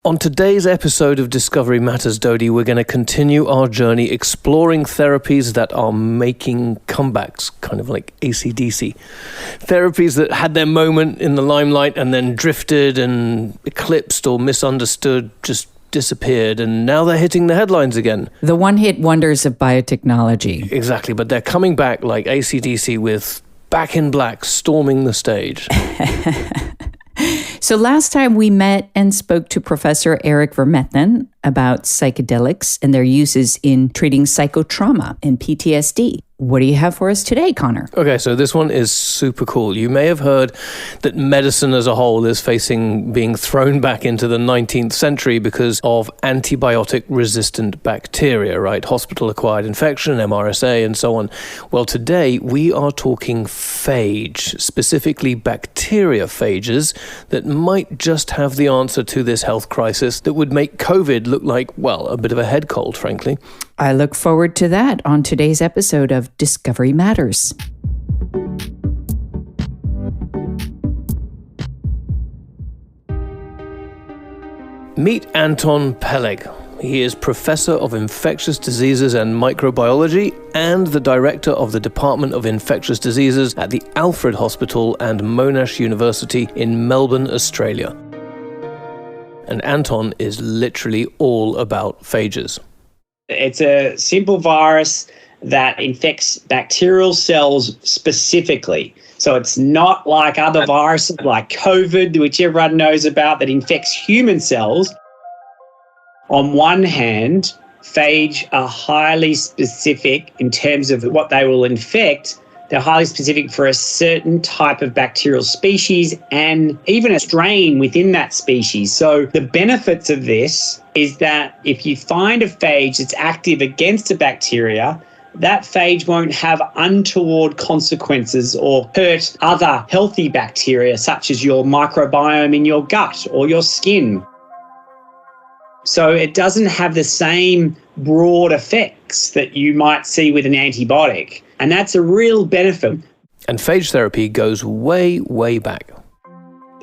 On today's episode of Discovery Matters, Dodi, we're going to continue our journey exploring therapies that are making comebacks, kind of like AC/DC. Therapies that had their moment in the limelight and then drifted and eclipsed or misunderstood, just disappeared, and now they're hitting the headlines again. The one-hit wonders of biotechnology. Exactly, but they're coming back like AC/DC with Back in Black storming the stage. So last time we met and spoke to Professor Eric Vermeulen about psychedelics and their uses in treating psychotrauma and PTSD. What do you have for us today, Connor? Okay, so this one is super cool. You may have heard that medicine as a whole is facing being thrown back into the 19th century because of antibiotic-resistant bacteria, right? Hospital-acquired infection, MRSA, and so on. Well, today we are talking phage, specifically bacteriophages, that might just have the answer to this health crisis that would make COVID look like, well, a bit of a head cold, frankly. I look forward to that on today's episode of Discovery Matters. Meet Anton Peleg. He is Professor of Infectious Diseases and Microbiology and the Director of the Department of Infectious Diseases at the Alfred Hospital and Monash University in Melbourne, Australia. And Anton is literally all about phages. It's a simple virus that infects bacterial cells specifically. So it's not like other viruses like COVID, which everyone knows about, that infects human cells. On one hand, phage are highly specific in terms of what they will infect. They're highly specific for a certain type of bacterial species and even a strain within that species. So the benefits of this is that if you find a phage that's active against a bacteria, that phage won't have untoward consequences or hurt other healthy bacteria, such as your microbiome in your gut or your skin. So it doesn't have the same broad effects that you might see with an antibiotic. And that's a real benefit. And phage therapy goes way, way back.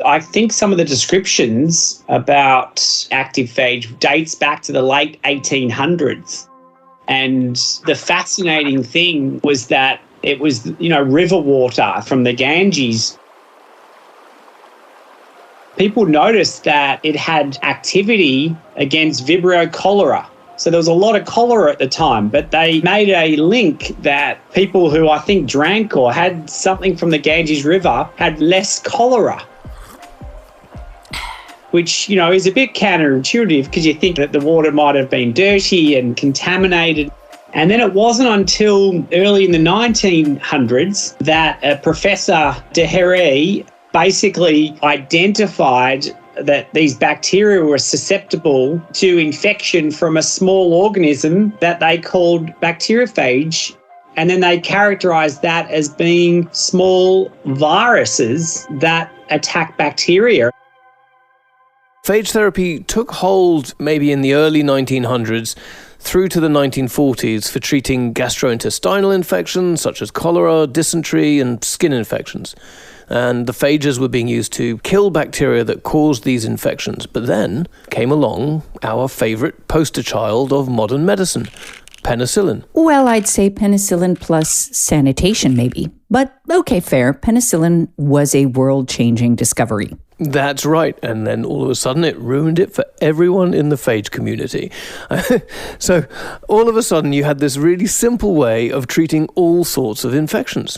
I think some of the descriptions about active phage dates back to the late 1800s. And the fascinating thing was that it was, river water from the Ganges. People noticed that it had activity against Vibrio cholera. So there was a lot of cholera at the time, but they made a link that people who I think drank or had something from the Ganges River had less cholera, which, is a bit counterintuitive because you think that the water might have been dirty and contaminated. And then it wasn't until early in the 1900s that a Professor de Heré basically identified that these bacteria were susceptible to infection from a small organism that they called bacteriophage. And then they characterized that as being small viruses that attack bacteria. Phage therapy took hold maybe in the early 1900s through to the 1940s for treating gastrointestinal infections such as cholera, dysentery, and skin infections. And the phages were being used to kill bacteria that caused these infections. But then came along our favorite poster child of modern medicine, penicillin. Well, I'd say penicillin plus sanitation maybe. But okay, fair. Penicillin was a world-changing discovery. That's right. And then all of a sudden it ruined it for everyone in the phage community. So all of a sudden you had this really simple way of treating all sorts of infections.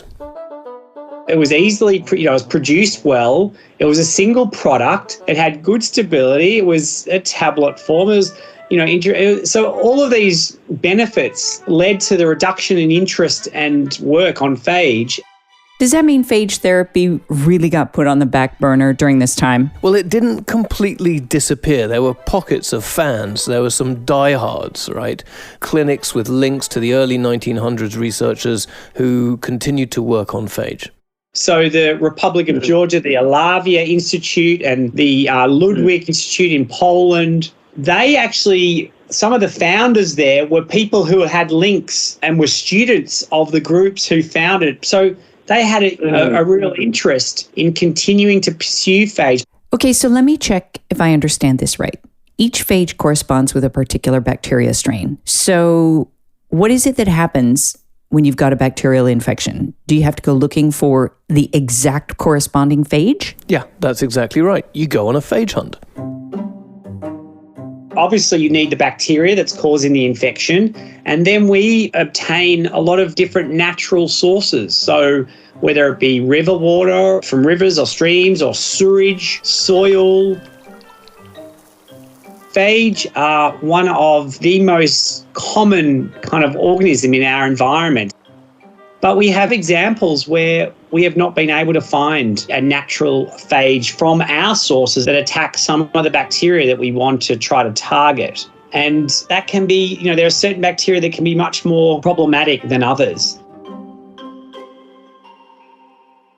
It was easily, it was produced well. It was a single product. It had good stability. It was a tablet form. It was, so all of these benefits led to the reduction in interest and work on phage. Does that mean phage therapy really got put on the back burner during this time? Well, it didn't completely disappear. There were pockets of fans. There were some diehards, right? Clinics with links to the early 1900s researchers who continued to work on phage. So the Republic of Georgia, the Alavia Institute and the Ludwig Institute in Poland, they actually, some of the founders there were people who had links and were students of the groups who founded. So they had a real interest in continuing to pursue phage. Okay, so let me check if I understand this right. Each phage corresponds with a particular bacteria strain. So what is it that happens when you've got a bacterial infection? Do you have to go looking for the exact corresponding phage? Yeah, that's exactly right. You go on a phage hunt. Obviously, you need the bacteria that's causing the infection, and then we obtain a lot of different natural sources. So whether it be river water from rivers or streams or sewage, soil. Phage are one of the most common kind of organism in our environment. But we have examples where we have not been able to find a natural phage from our sources that attack some of the bacteria that we want to try to target. And that can be, there are certain bacteria that can be much more problematic than others.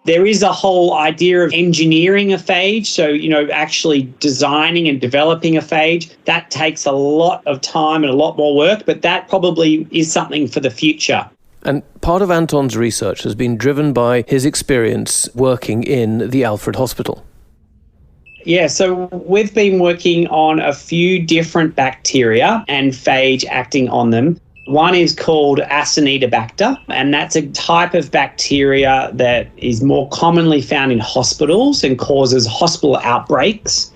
There is a whole idea of engineering a phage, so, actually designing and developing a phage. That takes a lot of time and a lot more work, but that probably is something for the future. And part of Anton's research has been driven by his experience working in the Alfred Hospital. Yeah, so we've been working on a few different bacteria and phage acting on them. One is called Acinetobacter, and that's a type of bacteria that is more commonly found in hospitals and causes hospital outbreaks.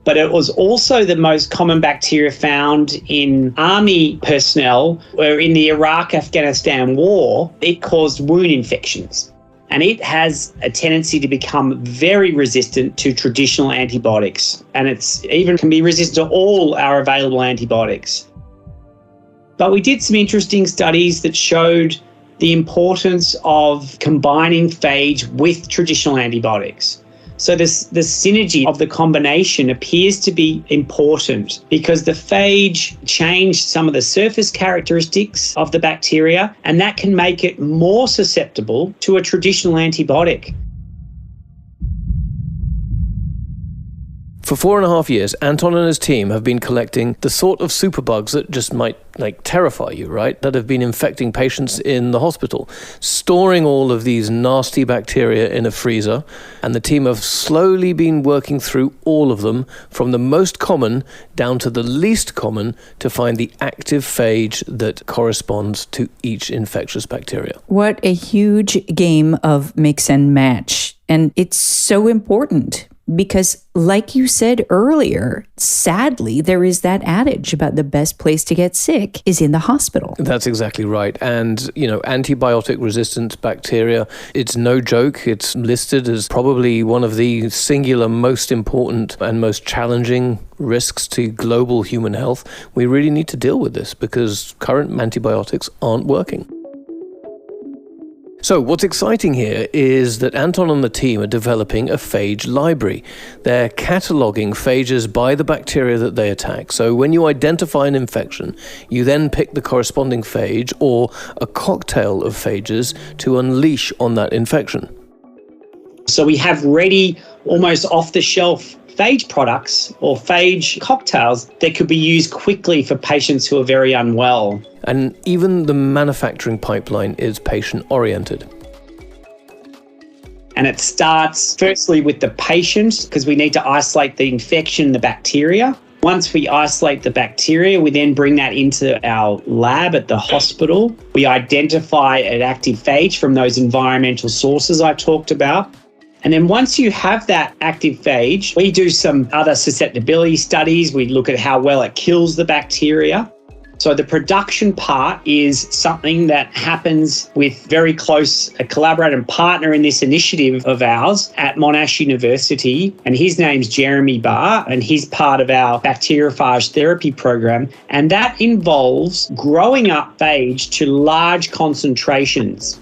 But it was also the most common bacteria found in army personnel, where in the Iraq-Afghanistan war, it caused wound infections. And it has a tendency to become very resistant to traditional antibiotics. And it's even can be resistant to all our available antibiotics. But we did some interesting studies that showed the importance of combining phage with traditional antibiotics. So the synergy of the combination appears to be important because the phage changed some of the surface characteristics of the bacteria, and that can make it more susceptible to a traditional antibiotic. For 4.5 years, Anton and his team have been collecting the sort of superbugs that just might terrify you, right? That have been infecting patients in the hospital, storing all of these nasty bacteria in a freezer, and the team have slowly been working through all of them, from the most common down to the least common, to find the active phage that corresponds to each infectious bacteria. What a huge game of mix and match. And it's so important. Because, like you said earlier, sadly, there is that adage about the best place to get sick is in the hospital. That's exactly right. And, antibiotic-resistant bacteria, it's no joke. It's listed as probably one of the singular most important and most challenging risks to global human health. We really need to deal with this because current antibiotics aren't working. So what's exciting here is that Anton and the team are developing a phage library. They're cataloguing phages by the bacteria that they attack. So when you identify an infection, you then pick the corresponding phage or a cocktail of phages to unleash on that infection. So we have ready, almost off-the-shelf phage products or phage cocktails that could be used quickly for patients who are very unwell. And even the manufacturing pipeline is patient-oriented. And it starts firstly with the patient, because we need to isolate the infection, the bacteria. Once we isolate the bacteria, we then bring that into our lab at the hospital. We identify an active phage from those environmental sources I talked about. And then once you have that active phage, we do some other susceptibility studies. We look at how well it kills the bacteria. So the production part is something that happens with very close a collaborator and partner in this initiative of ours at Monash University. And his name's Jeremy Barr, and he's part of our bacteriophage therapy program. And that involves growing up phage to large concentrations.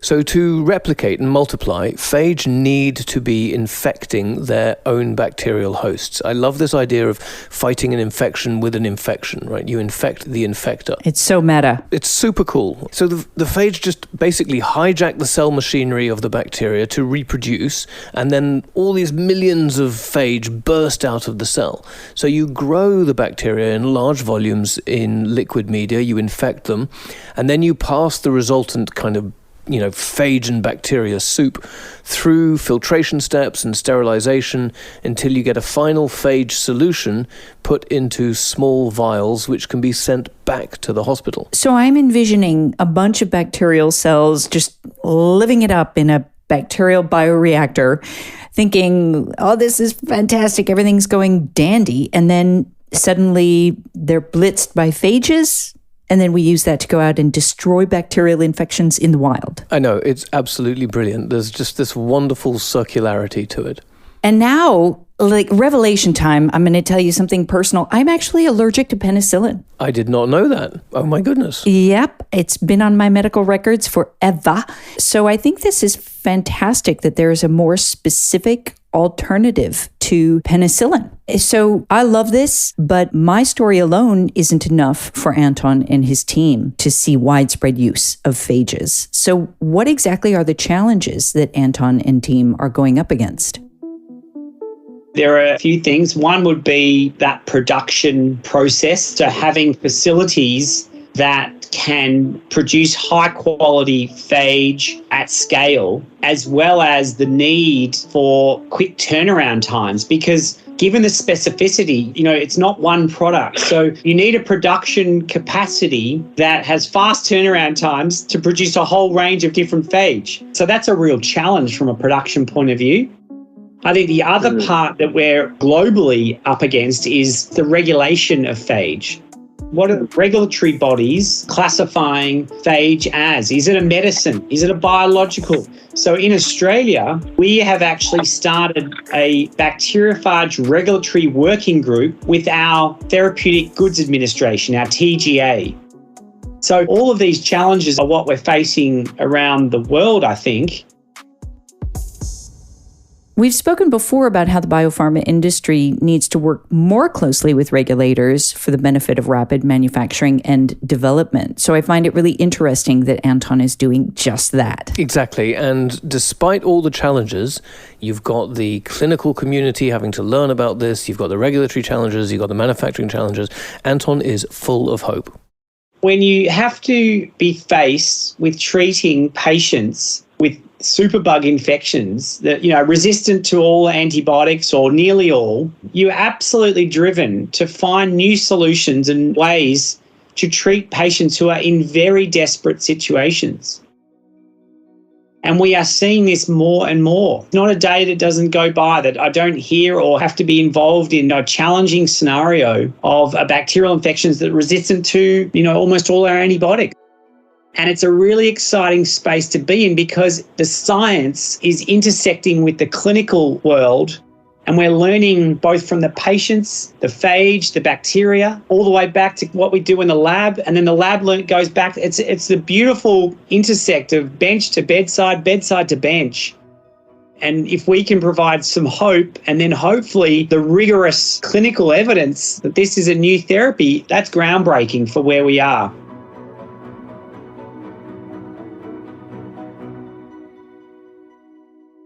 So to replicate and multiply, phage need to be infecting their own bacterial hosts. I love this idea of fighting an infection with an infection, right? You infect the infector. It's so meta. It's super cool. So the phage just basically hijack the cell machinery of the bacteria to reproduce, and then all these millions of phage burst out of the cell. So you grow the bacteria in large volumes in liquid media, you infect them, and then you pass the resultant kind of phage and bacteria soup through filtration steps and sterilization until you get a final phage solution put into small vials which can be sent back to the hospital. So I'm envisioning a bunch of bacterial cells just living it up in a bacterial bioreactor, thinking, oh, this is fantastic, everything's going dandy. And then suddenly they're blitzed by phages. And then we use that to go out and destroy bacterial infections in the wild. I know, it's absolutely brilliant. There's just this wonderful circularity to it. And now, like revelation time, I'm going to tell you something personal. I'm actually allergic to penicillin. I did not know that. Oh my goodness. Yep. It's been on my medical records forever. So I think this is fantastic that there is a more specific alternative to penicillin. So I love this, but my story alone isn't enough for Anton and his team to see widespread use of phages. So what exactly are the challenges that Anton and team are going up against? There are a few things. One would be that production process. So having facilities that can produce high quality phage at scale, as well as the need for quick turnaround times, because given the specificity, it's not one product. So you need a production capacity that has fast turnaround times to produce a whole range of different phage. So that's a real challenge from a production point of view. I think the other part that we're globally up against is the regulation of phage. What are the regulatory bodies classifying phage as? Is it a medicine? Is it a biological? So in Australia, we have actually started a bacteriophage regulatory working group with our Therapeutic Goods Administration, our TGA. So all of these challenges are what we're facing around the world, I think. We've spoken before about how the biopharma industry needs to work more closely with regulators for the benefit of rapid manufacturing and development. So I find it really interesting that Anton is doing just that. Exactly. And despite all the challenges, you've got the clinical community having to learn about this, you've got the regulatory challenges, you've got the manufacturing challenges. Anton is full of hope. When you have to be faced with treating patients with superbug infections that, resistant to all antibiotics or nearly all, you're absolutely driven to find new solutions and ways to treat patients who are in very desperate situations. And we are seeing this more and more. Not a day that doesn't go by that I don't hear or have to be involved in a challenging scenario of a bacterial infections that are resistant to, almost all our antibiotics. And it's a really exciting space to be in because the science is intersecting with the clinical world, and we're learning both from the patients, the phage, the bacteria, all the way back to what we do in the lab, and then the lab goes back. It's the beautiful intersect of bench to bedside, bedside to bench. And if we can provide some hope and then hopefully the rigorous clinical evidence that this is a new therapy, that's groundbreaking for where we are.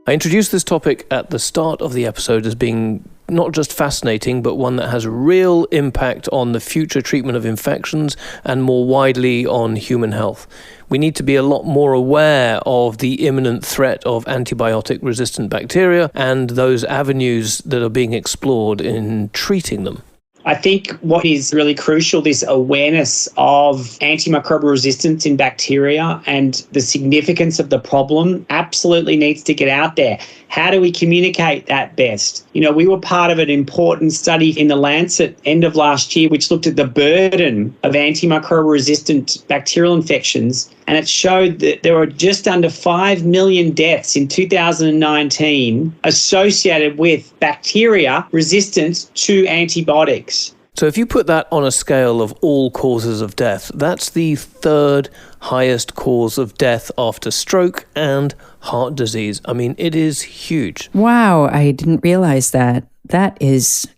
I introduced this topic at the start of the episode as being not just fascinating, but one that has real impact on the future treatment of infections and more widely on human health. We need to be a lot more aware of the imminent threat of antibiotic-resistant bacteria and those avenues that are being explored in treating them. I think what is really crucial, this awareness of antimicrobial resistance in bacteria and the significance of the problem absolutely needs to get out there. How do we communicate that best? We were part of an important study in the Lancet end of last year, which looked at the burden of antimicrobial resistant bacterial infections. And it showed that there were just under 5 million deaths in 2019 associated with bacteria resistant to antibiotics. So if you put that on a scale of all causes of death, that's the third highest cause of death after stroke and heart disease. I mean, it is huge. Wow, I didn't realize that. That is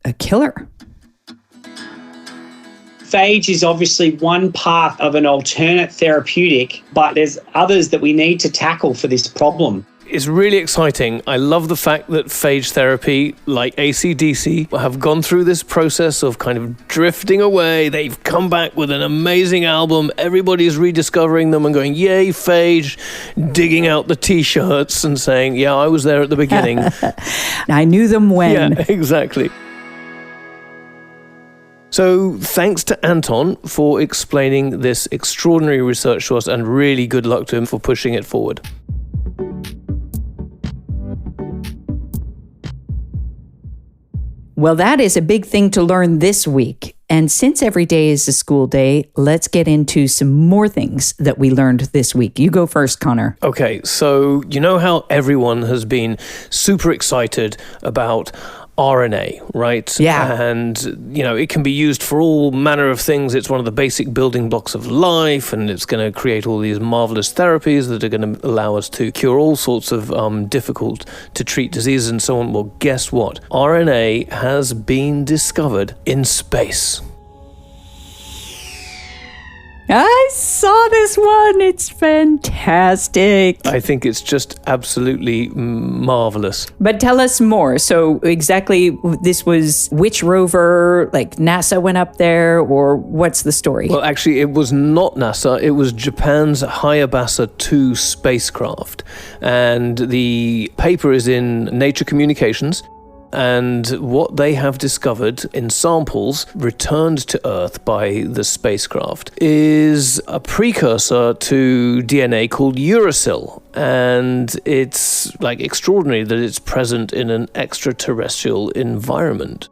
a killer. Phage is obviously one path of an alternate therapeutic, but there's others that we need to tackle for this problem. It's really exciting. I love the fact that phage therapy, like AC/DC, have gone through this process of kind of drifting away. They've come back with an amazing album. Everybody's rediscovering them and going, yay, phage, digging out the T-shirts and saying, yeah, I was there at the beginning. I knew them when. Yeah, exactly. So thanks to Anton for explaining this extraordinary research to us, and really good luck to him for pushing it forward. Well, that is a big thing to learn this week. And since every day is a school day, let's get into some more things that we learned this week. You go first, Conor. Okay, so you know how everyone has been super excited about RNA, right? Yeah. And, you know, it can be used for all manner of things. It's one of the basic building blocks of life, and it's going to create all these marvelous therapies that are going to allow us to cure all sorts of difficult to treat diseases and so on. Well, guess what? RNA has been discovered in space. I saw this one. It's fantastic. I think it's just absolutely marvelous. But tell us more. So exactly, this was which rover, like NASA went up there, or what's the story? Well, actually, it was not NASA. It was Japan's Hayabusa 2 spacecraft. And the paper is in Nature Communications. And what they have discovered in samples returned to Earth by the spacecraft is a precursor to DNA called uracil. And it's like extraordinary that it's present in an extraterrestrial environment.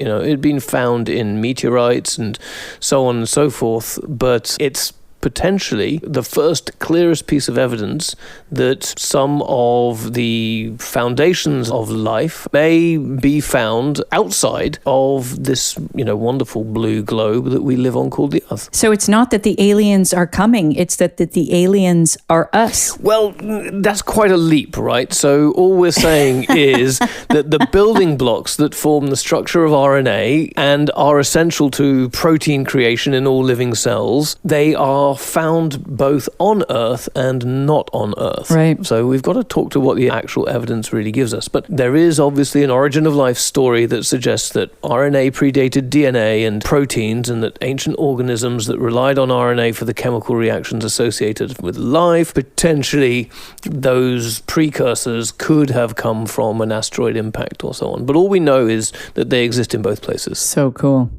You know, it'd been found in meteorites and so on and so forth, but it's potentially the first clearest piece of evidence that some of the foundations of life may be found outside of this, you know, wonderful blue globe that we live on called the Earth. So it's not that the aliens are coming, it's that the aliens are us. Well, that's quite a leap, right? So all we're saying is that the building blocks that form the structure of RNA and are essential to protein creation in all living cells, they are found both on Earth and not on Earth. Right. So we've got to talk to what the actual evidence really gives us. But there is obviously an origin of life story that suggests that RNA predated DNA and proteins, and that ancient organisms that relied on RNA for the chemical reactions associated with life, potentially those precursors could have come from an asteroid impact or so on. But all we know is that they exist in both places. So cool.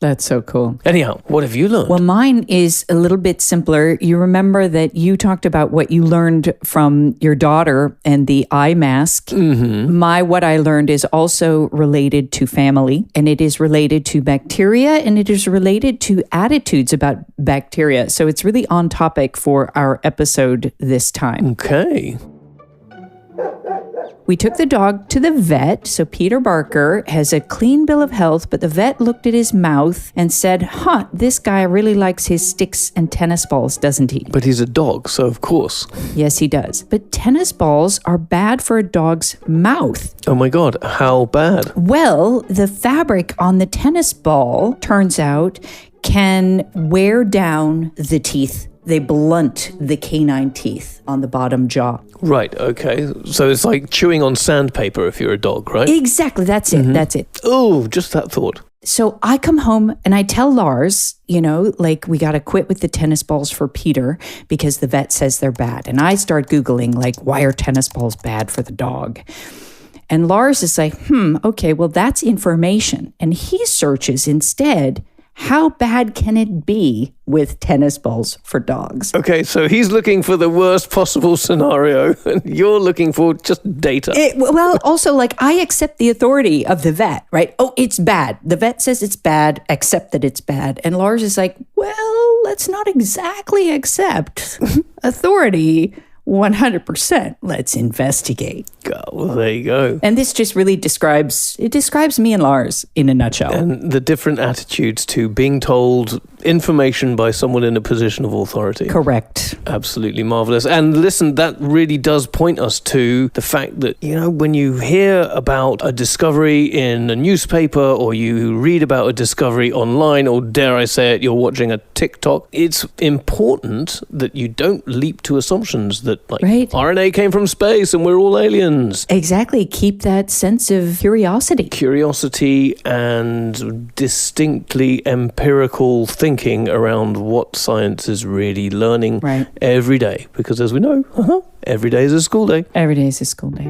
That's so cool. Anyhow, what have you learned? Well, mine is a little bit simpler. You remember that you talked about what you learned from your daughter and the eye mask. Mm-hmm. What I learned is also related to family, and it is related to bacteria, and it is related to attitudes about bacteria. So it's really on topic for our episode this time. Okay. We took the dog to the vet, so Peter Barker has a clean bill of health, but the vet looked at his mouth and said, this guy really likes his sticks and tennis balls, doesn't he? But he's a dog, so of course. Yes, he does. But tennis balls are bad for a dog's mouth. Oh my God, how bad? Well, the fabric on the tennis ball, turns out, can wear down the teeth. They blunt the canine teeth on the bottom jaw. Right, okay. So it's like chewing on sandpaper if you're a dog, right? Exactly, that's it, that's it. Oh, just that thought. So I come home and I tell Lars, like we got to quit with the tennis balls for Peter because the vet says they're bad. And I start Googling, why are tennis balls bad for the dog? And Lars is like, okay, well, that's information. And he searches instead, how bad can it be with tennis balls for dogs? Okay, so he's looking for the worst possible scenario, and you're looking for just data. Also, I accept the authority of the vet, right? Oh, it's bad. The vet says it's bad, accept that it's bad. And Lars is like, well, let's not exactly accept authority 100%. Let's investigate. Well, there you go. And this just really describes me and Lars in a nutshell. And the different attitudes to being told information by someone in a position of authority. Correct. Absolutely marvelous. And listen, that really does point us to the fact that, when you hear about a discovery in a newspaper or you read about a discovery online, or dare I say it, you're watching a TikTok, it's important that you don't leap to assumptions that RNA came from space and we're all aliens. Exactly. Keep that sense of curiosity. Curiosity and distinctly empirical thinking around what science is really learning every day. Because as we know, every day is a school day. Every day is a school day.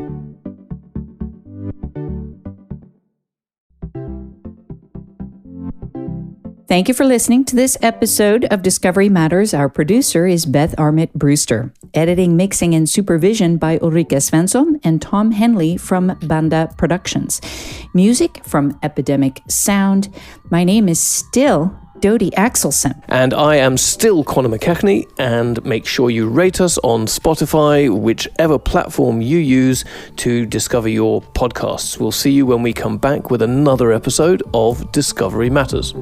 Thank you for listening to this episode of Discovery Matters. Our producer is Beth Armit Brewster. Editing, mixing, and supervision by Ulrika Svensson and Tom Henley from Banda Productions. Music from Epidemic Sound. My name is still Dodi Axelson. And I am still Conor McKechnie. And make sure you rate us on Spotify, whichever platform you use to discover your podcasts. We'll see you when we come back with another episode of Discovery Matters.